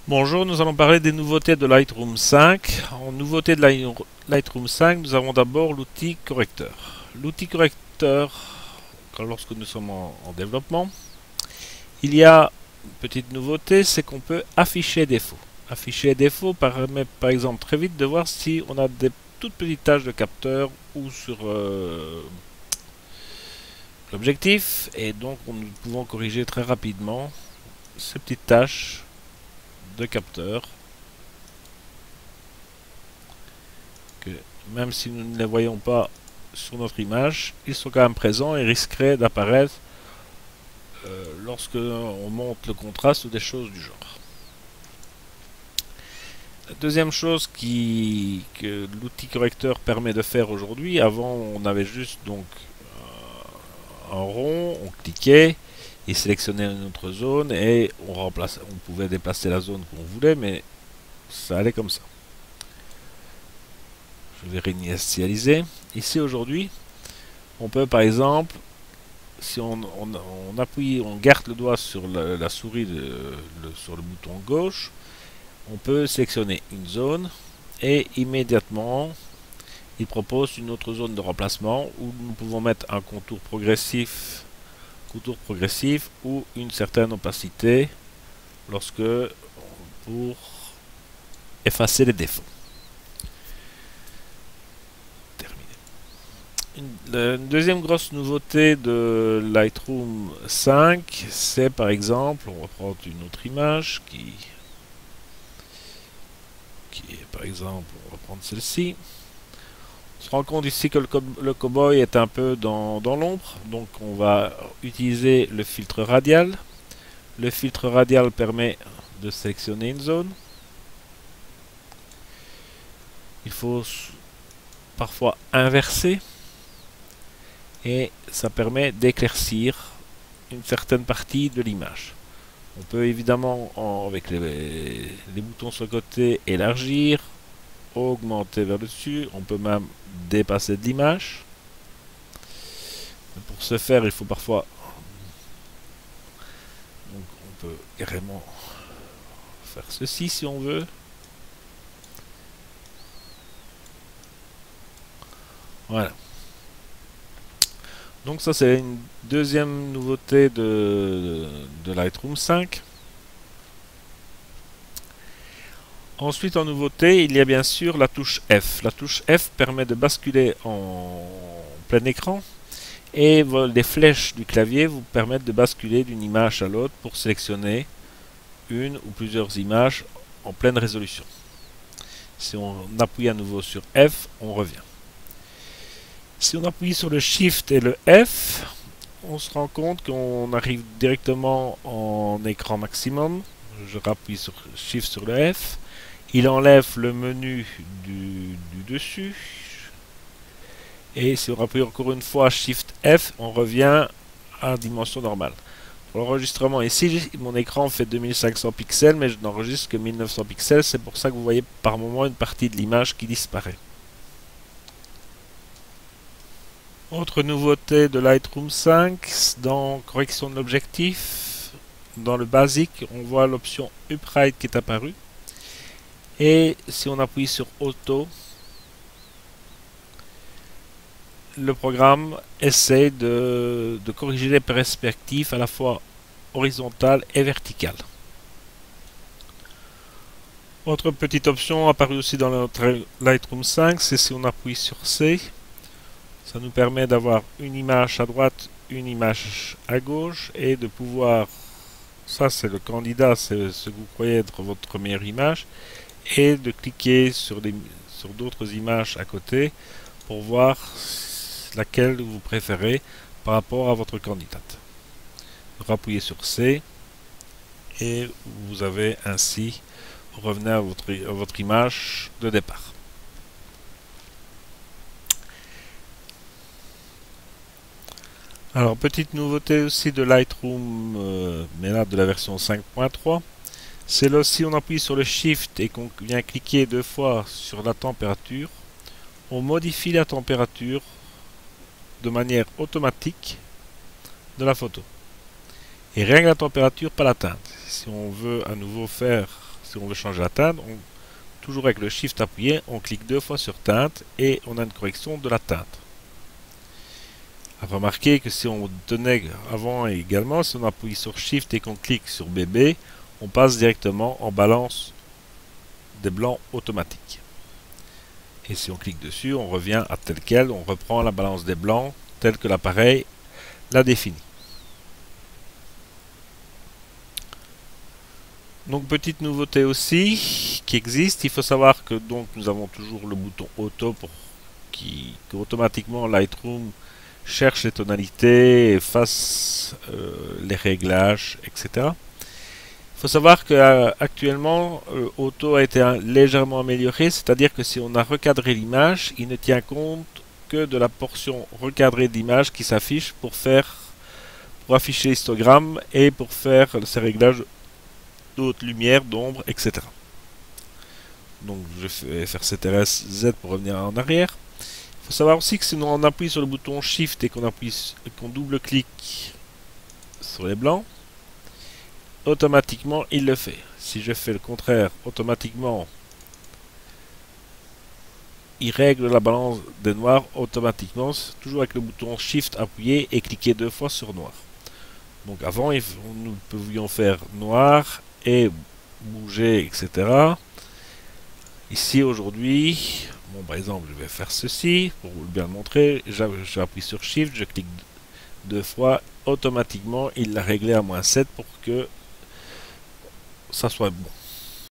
Bonjour, nous allons parler des nouveautés de Lightroom 5. En nouveauté de Lightroom 5, nous avons d'abord l'outil correcteur. L'outil correcteur, lorsque nous sommes en développement, il y a une petite nouveauté, c'est qu'on peut afficher des défauts. Afficher des défauts permet par exemple très vite de voir si on a des toutes petites taches de capteur ou sur l'objectif, et donc nous pouvons corriger très rapidement ces petites taches de capteur que même si nous ne les voyons pas sur notre image, ils sont quand même présents et risqueraient d'apparaître lorsque on monte le contraste ou des choses du genre. La deuxième chose que l'outil correcteur permet de faire aujourd'hui, avant on avait juste donc un rond, on cliquait, il sélectionnait une autre zone et on pouvait déplacer la zone qu'on voulait, mais ça allait comme ça. Je vais réinitialiser. Ici aujourd'hui, on peut par exemple, si on appuie, on garde le doigt sur la souris sur le bouton gauche, on peut sélectionner une zone et immédiatement il propose une autre zone de remplacement où nous pouvons mettre un contour progressif ou une certaine opacité pour effacer les défauts. Une deuxième grosse nouveauté de Lightroom 5, c'est par exemple, on va prendre une autre image qui est par exemple, on va prendre celle-ci. On se rend compte ici que le cowboy est un peu dans l'ombre, donc on va utiliser le filtre radial. Le filtre radial permet de sélectionner une zone. Il faut parfois inverser et ça permet d'éclaircir une certaine partie de l'image. On peut évidemment, avec les boutons sur le côté, élargir, augmenter vers le dessus, on peut même dépasser de l'image. Pour ce faire, il faut parfois... Donc on peut carrément faire ceci si on veut. Voilà. Donc ça c'est une deuxième nouveauté de Lightroom 5. Ensuite en nouveauté, il y a bien sûr la touche F. La touche F permet de basculer en plein écran et les flèches du clavier vous permettent de basculer d'une image à l'autre pour sélectionner une ou plusieurs images en pleine résolution. Si on appuie à nouveau sur F, on revient. Si on appuie sur le Shift et le F, on se rend compte qu'on arrive directement en écran maximum. Je rappuie sur Shift sur le F. Il enlève le menu du dessus. Et si on appuie encore une fois Shift F, on revient à dimension normale. Pour l'enregistrement ici, mon écran fait 2500 pixels, mais je n'enregistre que 1900 pixels. C'est pour ça que vous voyez par moment une partie de l'image qui disparaît. Autre nouveauté de Lightroom 5, dans correction de l'objectif, dans le basique, on voit l'option Upright qui est apparue. Et si on appuie sur Auto, le programme essaie de corriger les perspectives à la fois horizontales et verticales. Autre petite option apparue aussi dans notre Lightroom 5, c'est si on appuie sur C. Ça nous permet d'avoir une image à droite, une image à gauche et de pouvoir, ça c'est le candidat, c'est ce que vous croyez être votre première image, et de cliquer sur d'autres images à côté pour voir laquelle vous préférez par rapport à votre candidate. Rappuyez sur C et vous avez ainsi revenez à votre image de départ. Alors, petite nouveauté aussi de Lightroom, mais là de la version 5.3, c'est là si on appuie sur le Shift et qu'on vient cliquer deux fois sur la température, on modifie la température de manière automatique de la photo. Et rien que la température, pas la teinte. Si on veut à nouveau faire, si si on veut changer la teinte, toujours avec le Shift appuyé, on clique 2 fois sur teinte et on a une correction de la teinte. Remarquez que si on tenait avant également, si on appuie sur Shift et qu'on clique sur BB, on passe directement en balance des blancs automatique. Et si on clique dessus, on revient à tel quel, on reprend la balance des blancs telle que l'appareil l'a définie. Donc petite nouveauté aussi qui existe, il faut savoir que donc nous avons toujours le bouton auto pour que automatiquement Lightroom cherche les tonalités et fasse les réglages, etc. Il faut savoir que actuellement auto a été légèrement amélioré, c'est-à-dire que si on a recadré l'image, il ne tient compte que de la portion recadrée d'image qui s'affiche pour afficher l'histogramme et pour faire ces réglages d'autres lumières, d'ombre, etc. Donc je vais faire CTRL Z pour revenir en arrière. Il faut savoir aussi que si on appuie sur le bouton Shift et qu'on double-clique sur les blancs, automatiquement il le fait. Si je fais le contraire, automatiquement il règle la balance des noirs automatiquement, toujours avec le bouton Shift appuyé et cliquer 2 fois sur noir. Donc avant nous pouvions faire noir et bouger, etc. Ici aujourd'hui, bon, par exemple, je vais faire ceci pour vous bien le montrer. J'appuie sur Shift, je clique 2 fois, automatiquement il l'a réglé à -7 pour que ça soit bon.